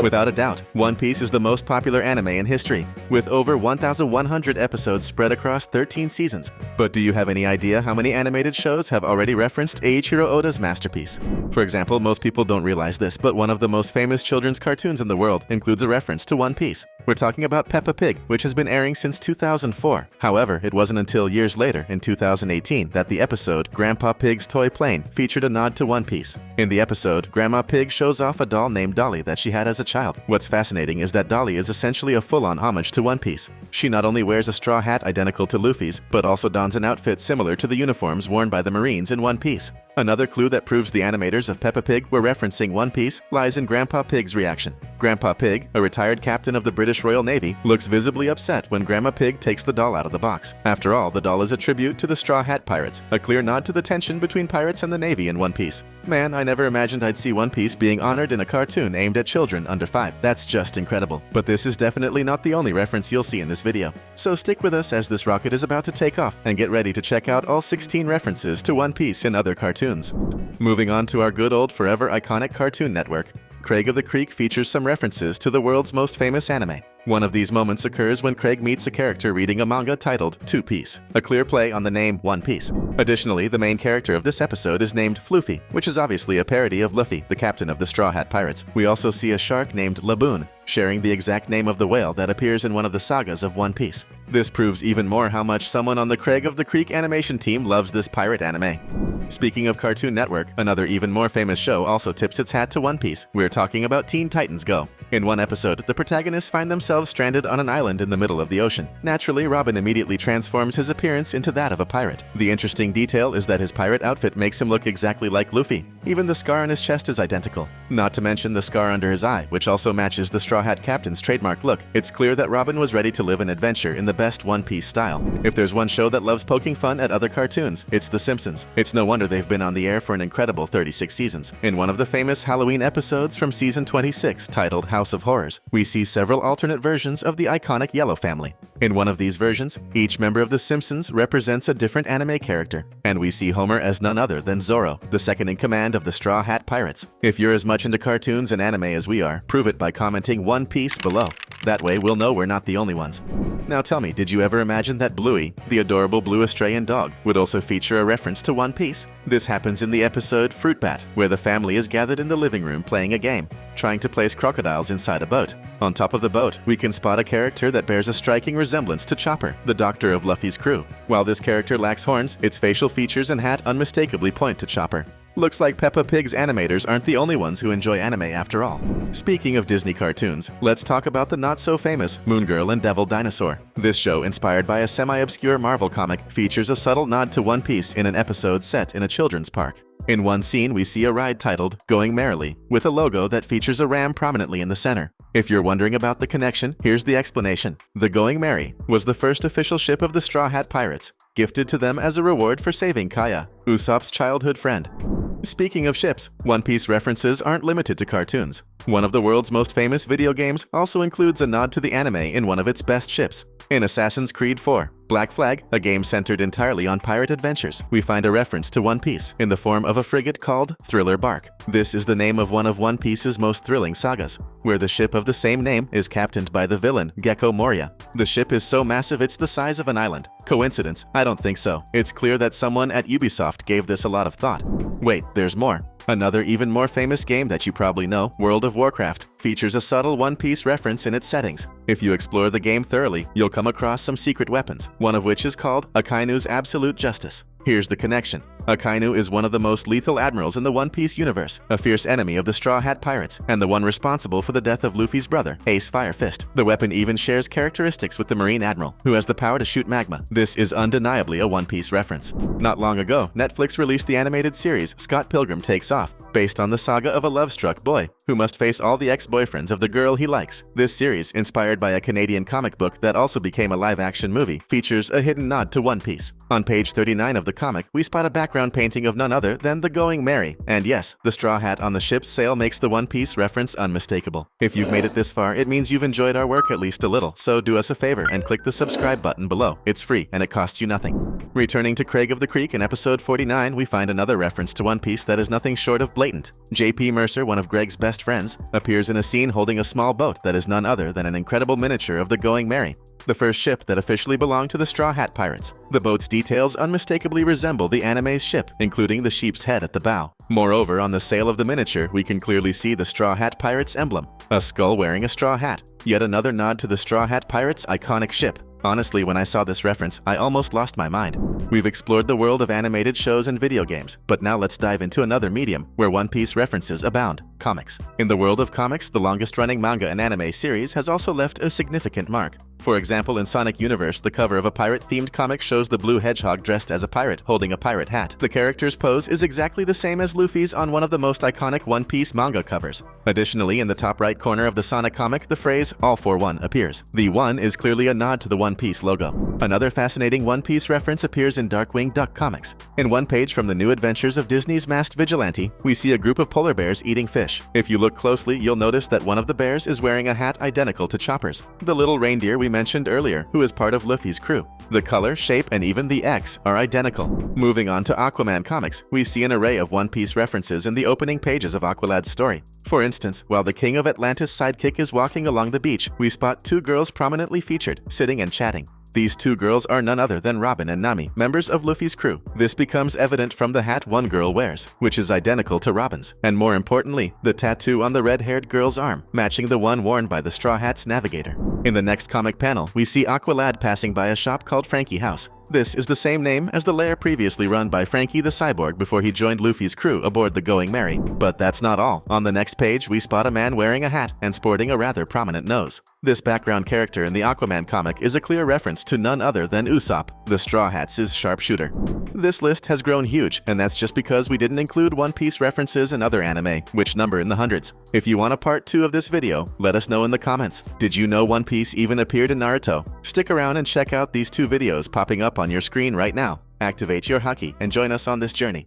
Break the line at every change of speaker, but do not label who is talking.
Without a doubt, One Piece is the most popular anime in history, with over 1,100 episodes spread across 13 seasons. But do you have any idea how many animated shows have already referenced Eiichiro Oda's masterpiece? For example, most people don't realize this, but one of the most famous children's cartoons in the world includes a reference to One Piece. We're talking about Peppa Pig, which has been airing since 2004. However, it wasn't until years later, in 2018, that the episode Grandpa Pig's Toy Plane featured a nod to One Piece. In the episode, Grandma Pig shows off a doll named Dolly that she had as a child. What's fascinating is that Dolly is essentially a full-on homage to One Piece. She not only wears a straw hat identical to Luffy's, but also dons an outfit similar to the uniforms worn by the Marines in One Piece. Another clue that proves the animators of Peppa Pig were referencing One Piece lies in Grandpa Pig's reaction. Grandpa Pig, a retired captain of the British Royal Navy, looks visibly upset when Grandma Pig takes the doll out of the box. After all, the doll is a tribute to the Straw Hat Pirates, a clear nod to the tension between pirates and the Navy in One Piece. Man, I never imagined I'd see One Piece being honored in a cartoon aimed at children under 5. That's just incredible. But this is definitely not the only reference you'll see in this video. So stick with us as this rocket is about to take off, and get ready to check out all 16 references to One Piece in other cartoons. Moving on to our good old forever iconic Cartoon Network, Craig of the Creek features some references to the world's most famous anime. One of these moments occurs when Craig meets a character reading a manga titled Two Piece, a clear play on the name One Piece. Additionally, the main character of this episode is named Floofy, which is obviously a parody of Luffy, the captain of the Straw Hat Pirates. We also see a shark named Laboon, sharing the exact name of the whale that appears in one of the sagas of One Piece. This proves even more how much someone on the Craig of the Creek animation team loves this pirate anime. Speaking of Cartoon Network, another even more famous show also tips its hat to One Piece. We're talking about Teen Titans Go. In one episode, the protagonists find themselves stranded on an island in the middle of the ocean. Naturally, Robin immediately transforms his appearance into that of a pirate. The interesting detail is that his pirate outfit makes him look exactly like Luffy. Even the scar on his chest is identical. Not to mention the scar under his eye, which also matches the Straw Hat Captain's trademark look. It's clear that Robin was ready to live an adventure in the best One Piece style. If there's one show that loves poking fun at other cartoons, it's The Simpsons. It's no wonder they've been on the air for an incredible 36 seasons. In one of the famous Halloween episodes from season 26, titled House of Horrors, we see several alternate versions of the iconic Yellow family. In one of these versions, each member of The Simpsons represents a different anime character, and we see Homer as none other than Zorro, the second in command of the Straw Hat Pirates. If you're as much into cartoons and anime as we are, prove it by commenting One Piece below. That way we'll know we're not the only ones. Now tell me, did you ever imagine that Bluey, the adorable blue Australian dog, would also feature a reference to One Piece? This happens in the episode Fruit Bat, where the family is gathered in the living room playing a game, trying to place crocodiles inside a boat. On top of the boat, we can spot a character that bears a striking resemblance to Chopper, the doctor of Luffy's crew. While this character lacks horns, its facial features and hat unmistakably point to Chopper. Looks like Peppa Pig's animators aren't the only ones who enjoy anime after all. Speaking of Disney cartoons, let's talk about the not-so-famous Moon Girl and Devil Dinosaur. This show, inspired by a semi-obscure Marvel comic, features a subtle nod to One Piece in an episode set in a children's park. In one scene, we see a ride titled Going Merrily, with a logo that features a ram prominently in the center. If you're wondering about the connection, here's the explanation. The Going Merry was the first official ship of the Straw Hat Pirates, gifted to them as a reward for saving Kaya, Usopp's childhood friend. Speaking of ships, One Piece references aren't limited to cartoons. One of the world's most famous video games also includes a nod to the anime in one of its best ships. In Assassin's Creed 4, Black Flag, a game centered entirely on pirate adventures, we find a reference to One Piece in the form of a frigate called Thriller Bark. This is the name of one of One Piece's most thrilling sagas, where the ship of the same name is captained by the villain Gecko Moria. The ship is so massive it's the size of an island. Coincidence? I don't think so. It's clear that someone at Ubisoft gave this a lot of thought. Wait, there's more. Another even more famous game that you probably know, World of Warcraft, features a subtle One Piece reference in its settings. If you explore the game thoroughly, you'll come across some secret weapons, one of which is called Akainu's Absolute Justice. Here's the connection. Akainu is one of the most lethal admirals in the One Piece universe, a fierce enemy of the Straw Hat Pirates, and the one responsible for the death of Luffy's brother, Ace Firefist. The weapon even shares characteristics with the Marine Admiral, who has the power to shoot magma. This is undeniably a One Piece reference. Not long ago, Netflix released the animated series Scott Pilgrim Takes Off, based on the saga of a love-struck boy who must face all the ex-boyfriends of the girl he likes. This series, inspired by a Canadian comic book that also became a live-action movie, features a hidden nod to One Piece. On page 39 of the comic, we spot a background painting of none other than the Going Merry. And yes, the straw hat on the ship's sail makes the One Piece reference unmistakable. If you've made it this far, it means you've enjoyed our our work at least a little, so do us a favor and click the subscribe button below. It's free and it costs you nothing. Returning to Craig of the Creek in episode 49, we find another reference to One Piece that is nothing short of blatant. J.P. Mercer, one of Greg's best friends, appears in a scene holding a small boat that is none other than an incredible miniature of the Going Merry, the first ship that officially belonged to the Straw Hat Pirates. The boat's details unmistakably resemble the anime's ship, including the sheep's head at the bow. Moreover, on the sail of the miniature, we can clearly see the Straw Hat Pirates emblem, a skull wearing a straw hat. Yet another nod to the Straw Hat Pirates' iconic ship. Honestly, when I saw this reference, I almost lost my mind. We've explored the world of animated shows and video games, but now let's dive into another medium where One Piece references abound: comics. In the world of comics, the longest-running manga and anime series has also left a significant mark. For example, in Sonic Universe, the cover of a pirate-themed comic shows the blue hedgehog dressed as a pirate, holding a pirate hat. The character's pose is exactly the same as Luffy's on one of the most iconic One Piece manga covers. Additionally, in the top right corner of the Sonic comic, the phrase "All for One" appears. The one is clearly a nod to the One Piece logo. Another fascinating One Piece reference appears in Darkwing Duck comics. In one page from the New Adventures of Disney's Masked Vigilante, we see a group of polar bears eating fish. If you look closely, you'll notice that one of the bears is wearing a hat identical to Chopper's, the little reindeer we mentioned earlier, who is part of Luffy's crew. The color, shape, and even the X are identical. Moving on to Aquaman comics, we see an array of One Piece references in the opening pages of Aqualad's story. For instance, while the King of Atlantis sidekick is walking along the beach, we spot two girls prominently featured, sitting and chatting. These two girls are none other than Robin and Nami, members of Luffy's crew. This becomes evident from the hat one girl wears, which is identical to Robin's, and more importantly, the tattoo on the red-haired girl's arm, matching the one worn by the Straw Hat's navigator. In the next comic panel, we see Aqualad passing by a shop called Frankie House. This is the same name as the lair previously run by Frankie the Cyborg before he joined Luffy's crew aboard the Going Merry. But that's not all. On the next page, we spot a man wearing a hat and sporting a rather prominent nose. This background character in the Aquaman comic is a clear reference to none other than Usopp, the Straw Hats' sharpshooter. This list has grown huge, and that's just because we didn't include One Piece references in other anime, which number in the hundreds. If you want a part 2 of this video, let us know in the comments. Did you know One Piece even appeared in Naruto? Stick around and check out these 2 videos popping up on your screen right now. Activate your haki and join us on this journey.